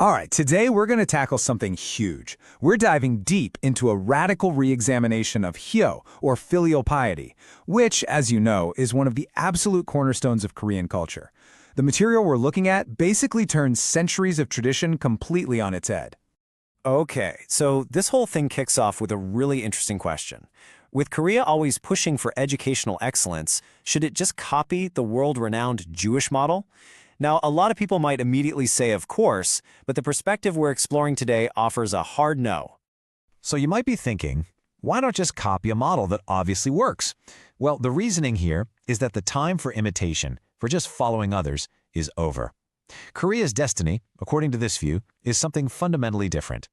All right, today we're going to tackle something huge. We're diving deep into a radical re-examination of hyo, or filial piety, which, as you know, is one of the absolute cornerstones of Korean culture. The material we're looking at basically turns centuries of tradition completely on its head. Okay, so this whole thing kicks off with a really interesting question. With Korea always pushing for educational excellence, should it just copy the world-renowned Jewish model? Now, a lot of people might immediately say, of course, but the perspective we're exploring today offers a hard no. So you might be thinking, why not just copy a model that obviously works? Well, the reasoning here is that the time for imitation, for just following others, is over. Korea's destiny, according to this view, is something fundamentally different.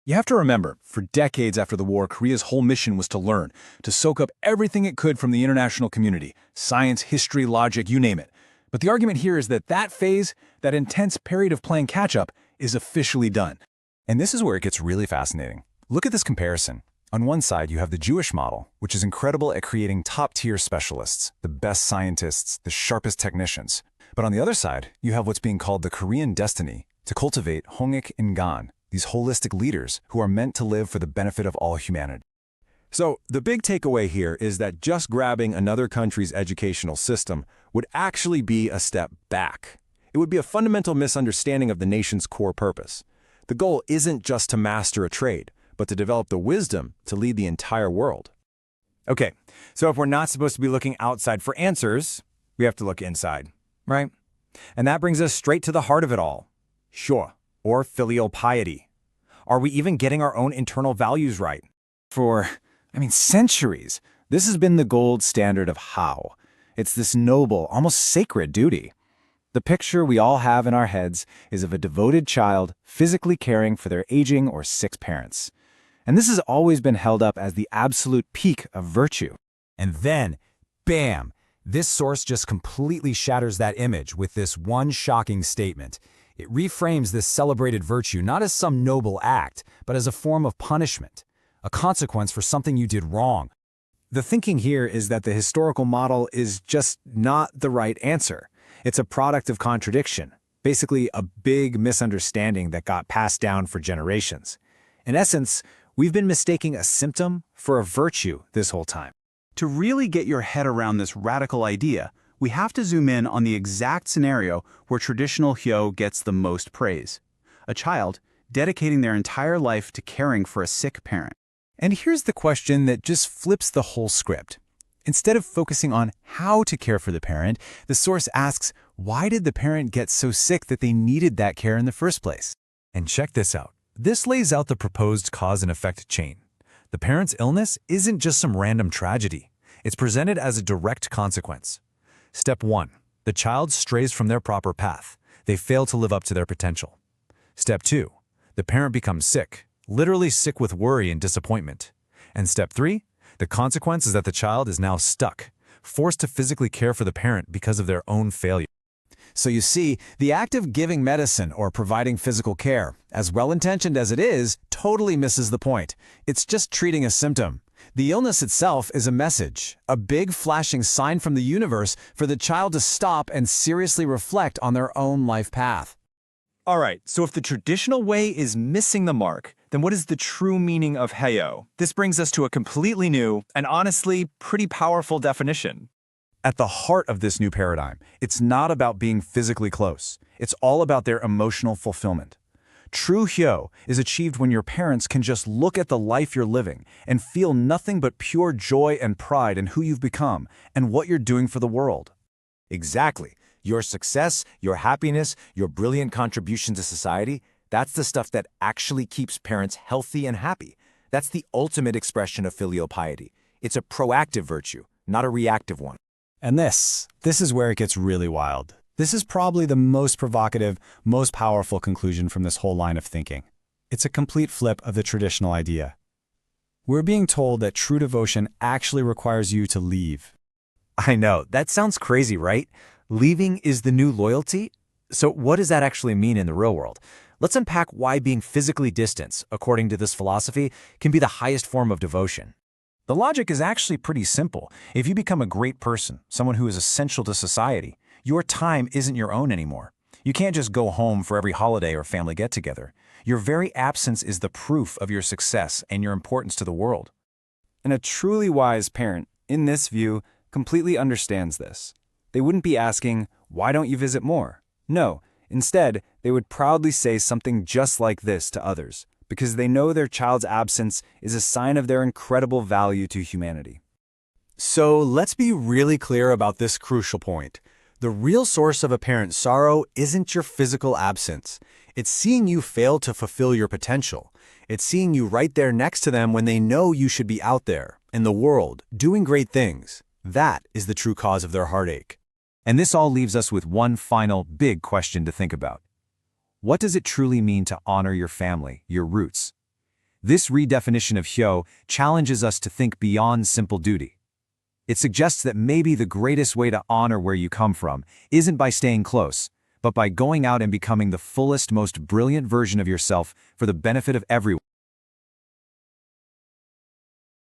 You have to remember, for decades after the war, Korea's whole mission was to learn, to soak up everything it could from the international community, science, history, logic, you name it. But the argument here is that that phase, that intense period of playing catch-up, is officially done. And this is where it gets really fascinating. Look at this comparison. On one side, you have the Jewish model, which is incredible at creating top-tier specialists, the best scientists, the sharpest technicians. But on the other side, you have what's being called the Korean destiny, to cultivate Hongik Ingan, these holistic leaders who are meant to live for the benefit of all humanity. So the big takeaway here is that just grabbing another country's educational system would actually be a step back. It would be a fundamental misunderstanding of the nation's core purpose. The goal isn't just to master a trade, but to develop the wisdom to lead the entire world. Okay, so if we're not supposed to be looking outside for answers, we have to look inside, right? And that brings us straight to the heart of it all. Hyo, or filial piety. Are we even getting our own internal values right? For centuries, this has been the gold standard of how. It's this noble, almost sacred duty. The picture we all have in our heads is of a devoted child physically caring for their aging or sick parents. And this has always been held up as the absolute peak of virtue. And then, bam! This source just completely shatters that image with this one shocking statement. It reframes this celebrated virtue not as some noble act, but as a form of punishment, a consequence for something you did wrong. The thinking here is that the historical model is just not the right answer. It's a product of contradiction, basically a big misunderstanding that got passed down for generations. In essence, we've been mistaking a symptom for a virtue this whole time. To really get your head around this radical idea, we have to zoom in on the exact scenario where traditional hyo gets the most praise. A child dedicating their entire life to caring for a sick parent. And here's the question that just flips the whole script. Instead of focusing on how to care for the parent, the source asks, why did the parent get so sick that they needed that care in the first place? And check this out. This lays out the proposed cause and effect chain. The parent's illness isn't just some random tragedy. It's presented as a direct consequence. Step 1. The child strays from their proper path. They fail to live up to their potential. Step 2. The parent becomes sick, literally sick with worry and disappointment. And step 3. The consequence is that the child is now stuck, forced to physically care for the parent because of their own failure. So you see, the act of giving medicine or providing physical care, as well-intentioned as it is, totally misses the point. It's just treating a symptom. The illness itself is a message, a big flashing sign from the universe for the child to stop and seriously reflect on their own life path. All right, so if the traditional way is missing the mark, then what is the true meaning of hyo? This brings us to a completely new and honestly pretty powerful definition. At the heart of this new paradigm, it's not about being physically close. It's all about their emotional fulfillment. True hyo is achieved when your parents can just look at the life you're living and feel nothing but pure joy and pride in who you've become and what you're doing for the world. Exactly. Your success, your happiness, your brilliant contribution to society, that's the stuff that actually keeps parents healthy and happy. That's the ultimate expression of filial piety. It's a proactive virtue, not a reactive one. And this is where it gets really wild. This is probably the most provocative, most powerful conclusion from this whole line of thinking. It's a complete flip of the traditional idea. We're being told that true devotion actually requires you to leave. I know, that sounds crazy, right? Leaving is the new loyalty? So what does that actually mean in the real world? Let's unpack why being physically distant, according to this philosophy, can be the highest form of devotion. The logic is actually pretty simple. If you become a great person, someone who is essential to society, your time isn't your own anymore. You can't just go home for every holiday or family get-together. Your very absence is the proof of your success and your importance to the world. And a truly wise parent, in this view, completely understands this. They wouldn't be asking, "Why don't you visit more?" No, instead, they would proudly say something just like this to others, because they know their child's absence is a sign of their incredible value to humanity. So let's be really clear about this crucial point. The real source of a parent's sorrow isn't your physical absence. It's seeing you fail to fulfill your potential. It's seeing you right there next to them when they know you should be out there, in the world, doing great things. That is the true cause of their heartache. And this all leaves us with one final big question to think about. What does it truly mean to honor your family, your roots? This redefinition of hyo challenges us to think beyond simple duty. It suggests that maybe the greatest way to honor where you come from isn't by staying close, but by going out and becoming the fullest, most brilliant version of yourself for the benefit of everyone.